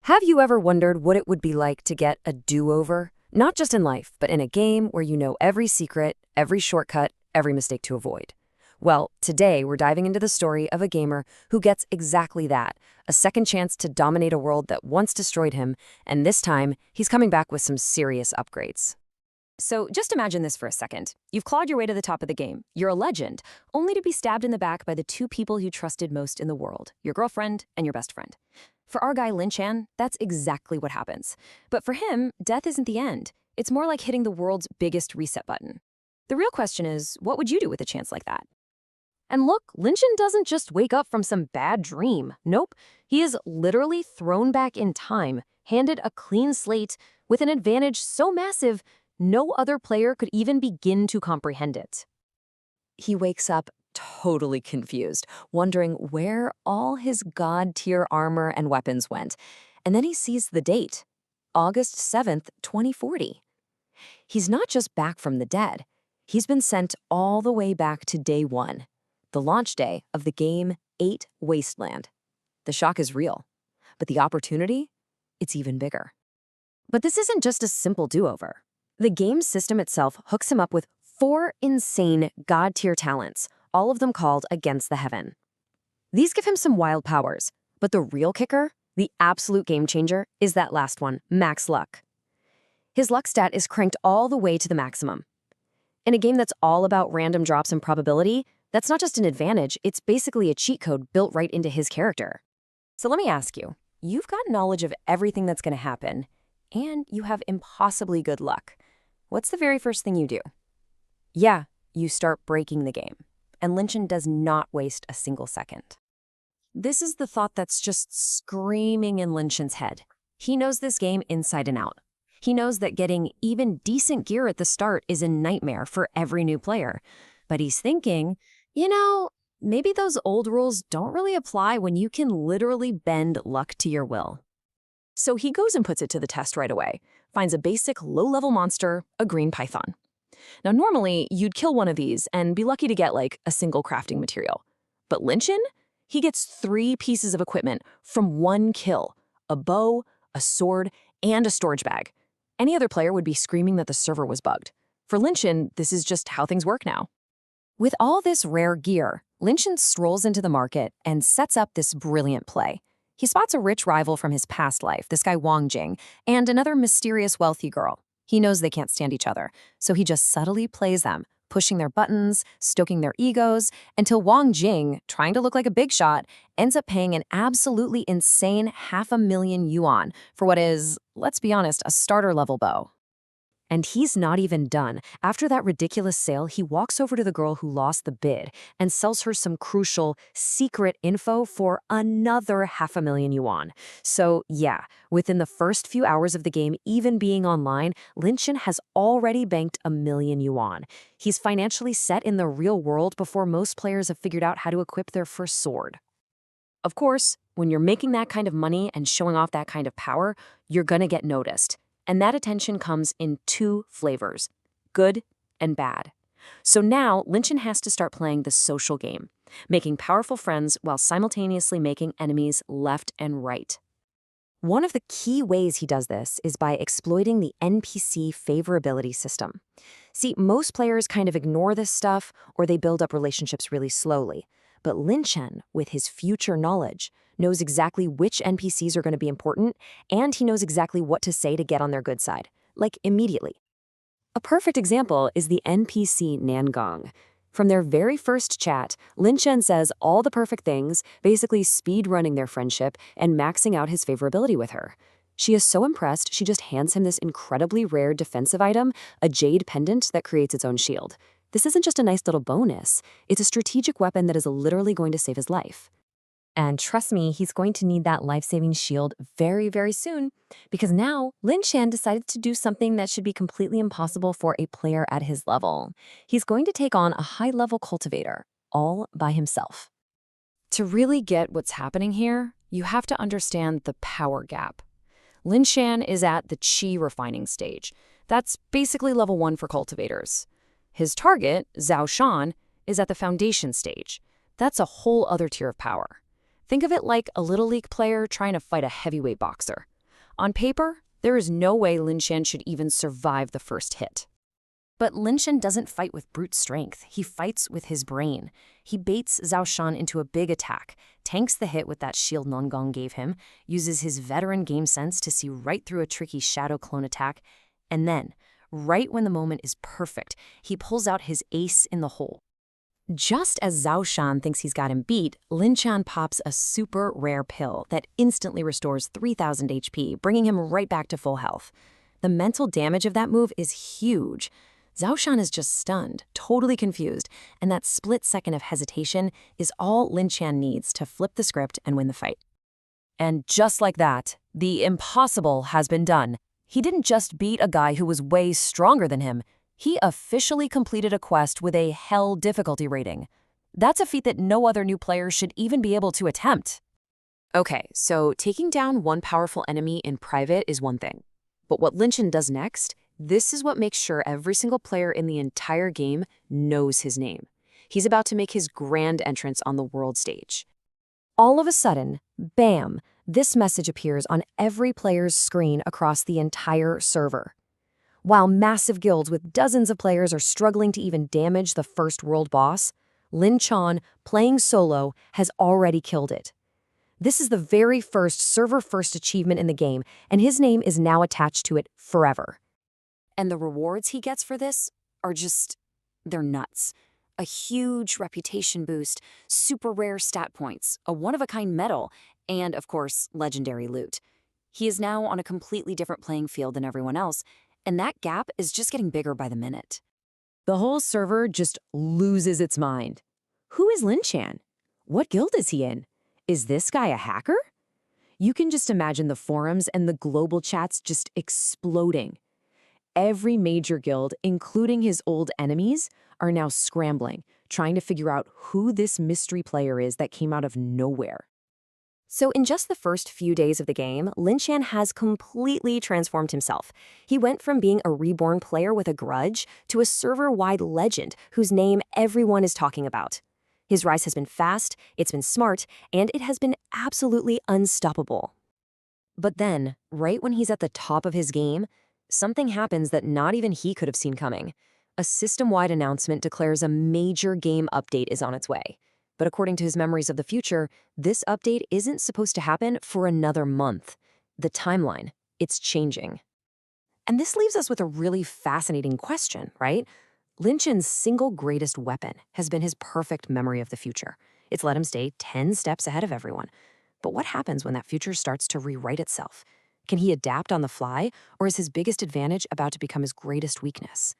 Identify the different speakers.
Speaker 1: Have you ever wondered what it would be like to get a do-over? Not just in life, but in a game where you know every secret, every shortcut, every mistake to avoid. Well, today we're diving into the story of a gamer who gets exactly that, a second chance to dominate a world that once destroyed him, and this time he's coming back with some serious upgrades. So just imagine this for a second. You've clawed your way to the top of the game. You're a legend, only to be stabbed in the back by the two people you trusted most in the world, your girlfriend and your best friend. For our guy Lin Chan, that's exactly what happens. But for him, death isn't the end. It's more like hitting the world's biggest reset button. The real question is, what would you do with a chance like that? And look, Lin Chan doesn't just wake up from some bad dream. Nope, he is literally thrown back in time, handed a clean slate with an advantage so massive no other player could even begin to comprehend it. He wakes up totally confused, wondering where all his god-tier armor and weapons went. And then he sees the date, August 7th, 2040. He's not just back from the dead. He's been sent all the way back to day one, the launch day of the game 8 Wasteland. The shock is real, but the opportunity, it's even bigger. But this isn't just a simple do-over. The game system itself hooks him up with 4 insane god-tier talents, all of them called Against the Heaven. These give him some wild powers, but the real kicker, the absolute game changer, is that last one, Max Luck. His luck stat is cranked all the way to the maximum. In a game that's all about random drops and probability, that's not just an advantage, it's basically a cheat code built right into his character. So let me ask you, you've got knowledge of everything that's going to happen, and you have impossibly good luck. What's the very first thing you do? Yeah, you start breaking the game. And Lin Chan does not waste a single second. This is the thought that's just screaming in Lin Chan's head. He knows this game inside and out. He knows that getting even decent gear at the start is a nightmare for every new player. But he's thinking, maybe those old rules don't really apply when you can literally bend luck to your will. So he goes and puts it to the test right away, finds a basic low-level monster, a green python. Now, normally, you'd kill one of these and be lucky to get, a single crafting material. But Lin Chan, he gets 3 pieces of equipment from 1 kill, a bow, a sword, and a storage bag. Any other player would be screaming that the server was bugged. For Lin Chan, this is just how things work now. With all this rare gear, Lin Chan strolls into the market and sets up this brilliant play. He spots a rich rival from his past life, this guy Wang Jing, and another mysterious wealthy girl. He knows they can't stand each other, so he just subtly plays them, pushing their buttons, stoking their egos, until Wang Jing, trying to look like a big shot, ends up paying an absolutely insane 500,000 yuan for what is, let's be honest, a starter-level bow. And he's not even done. After that ridiculous sale, he walks over to the girl who lost the bid and sells her some crucial, secret info for another 500,000 yuan. So yeah, within the first few hours of the game even being online, Lin Chan has already banked 1,000,000 yuan. He's financially set in the real world before most players have figured out how to equip their first sword. Of course, when you're making that kind of money and showing off that kind of power, you're gonna get noticed. And that attention comes in 2 flavors, good and bad. So now, Lin Chan has to start playing the social game, making powerful friends while simultaneously making enemies left and right. One of the key ways he does this is by exploiting the NPC favorability system. See, most players kind of ignore this stuff, or they build up relationships really slowly. But Lin Chan, with his future knowledge, knows exactly which NPCs are going to be important, and he knows exactly what to say to get on their good side, immediately. A perfect example is the NPC Nangong. From their very first chat, Lin Chan says all the perfect things, basically speed-running their friendship and maxing out his favorability with her. She is so impressed, she just hands him this incredibly rare defensive item, a jade pendant that creates its own shield. This isn't just a nice little bonus, it's a strategic weapon that is literally going to save his life. And trust me, he's going to need that life-saving shield very, very soon, because now Lin Chan decided to do something that should be completely impossible for a player at his level. He's going to take on a high-level cultivator, all by himself. To really get what's happening here, you have to understand the power gap. Lin Chan is at the Qi refining stage. That's basically level 1 for cultivators. His target, Zhao Shan, is at the foundation stage. That's a whole other tier of power. Think of it like a Little League player trying to fight a heavyweight boxer. On paper, there is no way Lin Shan should even survive the first hit. But Lin Shan doesn't fight with brute strength. He fights with his brain. He baits Zhao Shan into a big attack, tanks the hit with that shield Nongong gave him, uses his veteran game sense to see right through a tricky shadow clone attack, and then, right when the moment is perfect, he pulls out his ace in the hole. Just as Zhao Shan thinks he's got him beat, Lin Shan pops a super rare pill that instantly restores 3,000 HP, bringing him right back to full health. The mental damage of that move is huge. Zhao Shan is just stunned, totally confused, and that split second of hesitation is all Lin Shan needs to flip the script and win the fight. And just like that, the impossible has been done. He didn't just beat a guy who was way stronger than him. He officially completed a quest with a hell difficulty rating. That's a feat that no other new player should even be able to attempt. Okay, so taking down one powerful enemy in private is one thing. But what Lin Shan does next, this is what makes sure every single player in the entire game knows his name. He's about to make his grand entrance on the world stage. All of a sudden, bam, this message appears on every player's screen across the entire server. While massive guilds with dozens of players are struggling to even damage the first world boss, Lin Shan, playing solo, has already killed it. This is the very first server-first achievement in the game, and his name is now attached to it forever. And the rewards he gets for this are they're nuts. A huge reputation boost, super rare stat points, a one-of-a-kind medal, and, of course, legendary loot. He is now on a completely different playing field than everyone else, and that gap is just getting bigger by the minute. The whole server just loses its mind. Who is Lin Shan? What guild is he in? Is this guy a hacker? You can just imagine the forums and the global chats just exploding. Every major guild, including his old enemies, are now scrambling, trying to figure out who this mystery player is that came out of nowhere. So in just the first few days of the game, Lin Shan has completely transformed himself. He went from being a reborn player with a grudge to a server-wide legend whose name everyone is talking about. His rise has been fast, it's been smart, and it has been absolutely unstoppable. But then, right when he's at the top of his game, something happens that not even he could have seen coming. A system-wide announcement declares a major game update is on its way. But according to his memories of the future, this update isn't supposed to happen for another month. The timeline, it's changing. And this leaves us with a really fascinating question, right? Lin Shan's single greatest weapon has been his perfect memory of the future. It's let him stay 10 steps ahead of everyone. But what happens when that future starts to rewrite itself? Can he adapt on the fly, or is his biggest advantage about to become his greatest weakness?